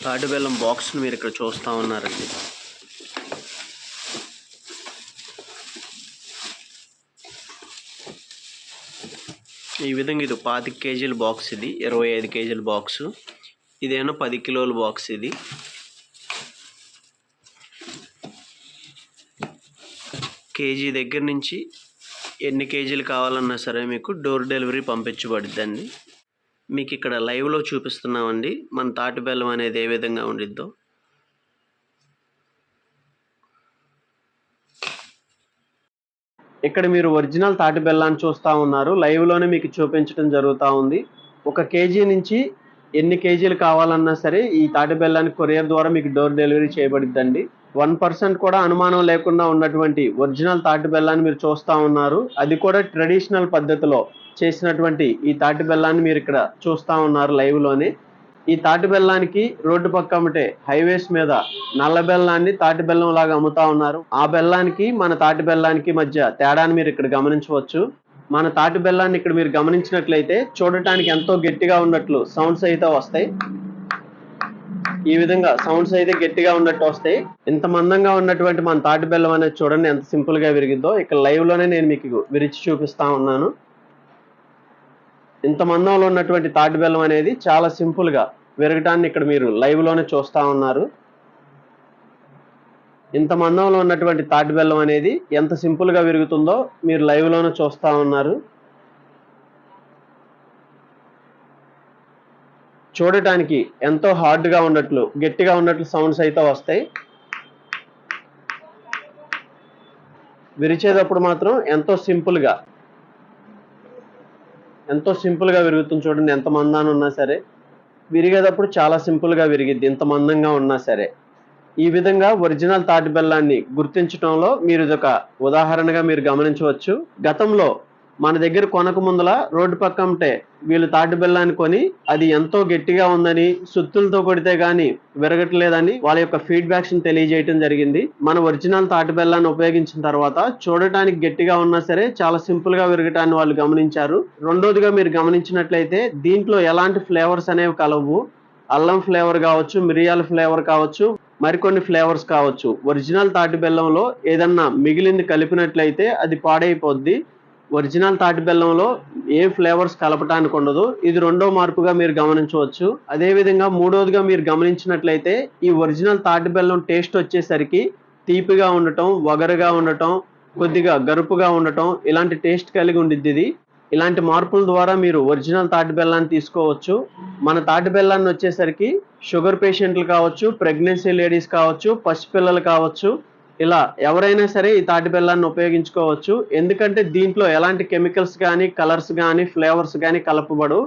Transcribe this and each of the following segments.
తాటి బెల్లం బాక్స్‌ని మీరిక్కడ చూస్తా ఉన్నారండి. ఈ విధంగా ఇది 25 కేజీల బాక్స్, ఇది 25 కేజీల బాక్సు. ఇదేమో 10 కిలోల బాక్స్. ఇది కేజీ దగ్గర నుంచి ఎన్ని కేజీలు కావాలన్నా సరే మీకు డోర్ డెలివరీ పంపించబడుద్దండి. మీకు ఇక్కడ లైవ్లో చూపిస్తున్నామండి మన తాటి బెల్లం అనేది ఏ విధంగా ఉండిద్దో. ఇక్కడ మీరు ఒరిజినల్ తాటి బెల్లాన్ని చూస్తూ ఉన్నారు. లైవ్లోనే మీకు చూపించడం జరుగుతూ ఉంది. 1 కేజీ నుంచి ఎన్ని కేజీలు కావాలన్నా సరే ఈ తాటి బెల్లాన్ని కొరియర్ ద్వారా మీకు డోర్ డెలివరీ చేయబడిద్దండి. 1% కూడా అనుమానం లేకుండా ఉన్నటువంటి ఒరిజినల్ తాటి బెల్లాన్ని మీరు చూస్తూ ఉన్నారు. అది కూడా ట్రెడిషనల్ పద్ధతిలో చేసినటువంటి ఈ తాటి బెల్లాన్ని మీరు ఇక్కడ చూస్తూ ఉన్నారు లైవ్లోనే. ఈ తాటి బెల్లానికి రోడ్డు పక్క అమ్మటే హైవేస్ మీద నల్ల బెల్లాన్ని తాటి బెల్లం లాగా అమ్ముతా ఉన్నారు. ఆ బెల్లానికి మన తాటి బెల్లానికి మధ్య తేడాన్ని మీరు ఇక్కడ గమనించవచ్చు. మన తాటి బెల్లాన్ని ఇక్కడ మీరు గమనించినట్లయితే చూడటానికి ఎంతో గట్టిగా ఉన్నట్లు సౌండ్స్ అయితే వస్తాయి. ఈ విధంగా సౌండ్స్ అయితే గట్టిగా ఉన్నట్టు వస్తాయి. ఇంత మందంగా ఉన్నటువంటి మన తాటి బెల్లం అనేది చూడండి ఎంత సింపుల్ గా విరిగిద్దో. ఇక్కడ లైవ్ లోనే నేను మీకు విరిచి చూపిస్తా ఉన్నాను. ఇంత మందంలో ఉన్నటువంటి తాటి బెల్లం అనేది చాలా సింపుల్ గా విరగటాన్ని ఇక్కడ మీరు లైవ్ లోనే చూస్తా ఉన్నారు. ఇంత మందంలో ఉన్నటువంటి తాటి బెల్లం అనేది ఎంత సింపుల్ గా విరుగుతుందో మీరు లైవ్ లోనే చూస్తా ఉన్నారు. చూడటానికి ఎంతో హార్డ్ గా ఉన్నట్లు గట్టిగా ఉన్నట్లు సౌండ్స్ అయితే వస్తాయి. విరిచేటప్పుడు మాత్రం ఎంతో సింపుల్ గా విరుగుతుంది. చూడండి ఎంత మందాన ఉన్నా సరే విరిగేటప్పుడు చాలా సింపుల్ గా విరిగిద్ది ఎంత మందంగా ఉన్నా సరే. ఈ విధంగా ఒరిజినల్ తాటి బెల్లాన్ని గుర్తించడంలో మీరు ఇదొక ఉదాహరణగా మీరు గమనించవచ్చు. గతంలో మన దగ్గర కొనక ముందల రోడ్డు పక్క ఉంటే వీళ్ళు తాటి బెల్లాన్ని కొని అది ఎంతో గట్టిగా ఉందని, సుత్తులతో కొడితే గానీ విరగట్లేదని వాళ్ళ యొక్క ఫీడ్బ్యాక్స్ తెలియజేయటం జరిగింది. మన ఒరిజినల్ తాటి బెల్లాన్ని ఉపయోగించిన తర్వాత చూడటానికి గట్టిగా ఉన్నా సరే చాలా సింపుల్ గా విరగటాన్ని వాళ్ళు గమనించారు. రెండోదిగా మీరు గమనించినట్లయితే దీంట్లో ఎలాంటి ఫ్లేవర్స్ అనేవి కలవు. అల్లం ఫ్లేవర్ కావచ్చు, మిరియాల ఫ్లేవర్ కావచ్చు, మరికొన్ని ఫ్లేవర్స్ కావచ్చు. ఒరిజినల్ తాటి బెల్లంలో ఏదన్నా మిగిలింది కలిపినట్లయితే అది పాడైపోద్ది. ఒరిజినల్ తాటి బెల్లంలో ఏ ఫ్లేవర్స్ కలపటానికి ఉండదు. ఇది రెండో మార్పుగా మీరు గమనించవచ్చు. అదే విధంగా మూడోదిగా మీరు గమనించినట్లయితే ఈ ఒరిజినల్ తాటి బెల్లం టేస్ట్ వచ్చేసరికి తీపిగా ఉండటం, వగరుగా ఉండటం, కొద్దిగా గరుపుగా ఉండటం ఇలాంటి టేస్ట్ కలిగి ఉండిద్ది ఇది. ఇలాంటి మార్పుల ద్వారా మీరు ఒరిజినల్ తాటి బెల్లాన్ని తీసుకోవచ్చు. మన తాటి బెల్లాన్ని వచ్చేసరికి షుగర్ పేషెంట్లు కావచ్చు, ప్రెగ్నెన్సీ లేడీస్ కావచ్చు, పసిపిల్లలు కావచ్చు, ఇలా ఎవరైనా సరే ఈ తాటి బెల్లాన్ని ఉపయోగించుకోవచ్చు. ఎందుకంటే దీంట్లో ఎలాంటి కెమికల్స్ కానీ, కలర్స్ కానీ, ఫ్లేవర్స్ కానీ కలపబడు.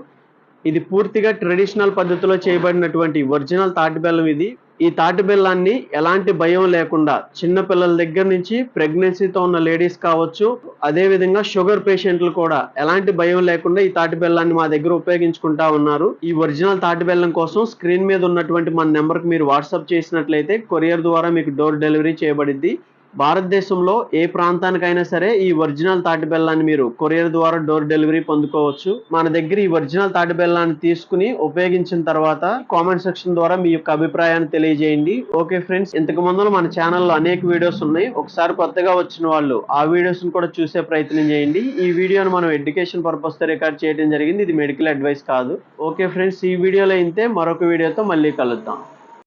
ఇది పూర్తిగా ట్రెడిషనల్ పద్ధతిలో చేయబడినటువంటి ఒరిజినల్ తాటి బెల్లం ఇది. ఈ తాటి బెల్లాన్ని ఎలాంటి భయం లేకుండా చిన్న పిల్లల దగ్గర నుంచి ప్రెగ్నెన్సీతో ఉన్న లేడీస్ కావచ్చు, అదే విధంగా షుగర్ పేషెంట్లు కూడా ఎలాంటి భయం లేకుండా ఈ తాటి బెల్లాన్ని మా దగ్గర ఉపయోగించుకుంటా ఉన్నారు. ఈ ఒరిజినల్ తాటి బెల్లం కోసం స్క్రీన్ మీద ఉన్నటువంటి మన నెంబర్కి మీరు వాట్సాప్ చేసినట్లయితే కొరియర్ ద్వారా మీకు డోర్ డెలివరీ చేయబడిద్ది. భారతదేశంలో ఏ ప్రాంతానికైనా సరే ఈ ఒరిజినల్ తాటి బెల్లాన్ని మీరు కొరియర్ ద్వారా డోర్ డెలివరీ పొందుకోవచ్చు. మన దగ్గర ఈ ఒరిజినల్ తాటి బెల్లాన్ని తీసుకుని ఉపయోగించిన తర్వాత కామెంట్ సెక్షన్ ద్వారా మీ యొక్క అభిప్రాయాన్ని తెలియజేయండి. ఓకే ఫ్రెండ్స్, ఇంతకు ముందు మన ఛానల్లో అనేక వీడియోస్ ఉన్నాయి. ఒకసారి కొత్తగా వచ్చిన వాళ్ళు ఆ వీడియోస్ కూడా చూసే ప్రయత్నం చేయండి. ఈ వీడియోను మనం ఎడ్యుకేషన్ పర్పస్ తో రికార్డ్ చేయడం జరిగింది. ఇది మెడికల్ అడ్వైస్ కాదు. ఓకే ఫ్రెండ్స్, ఈ వీడియోలో అయితే మరొక వీడియోతో మళ్ళీ కలుద్దాం.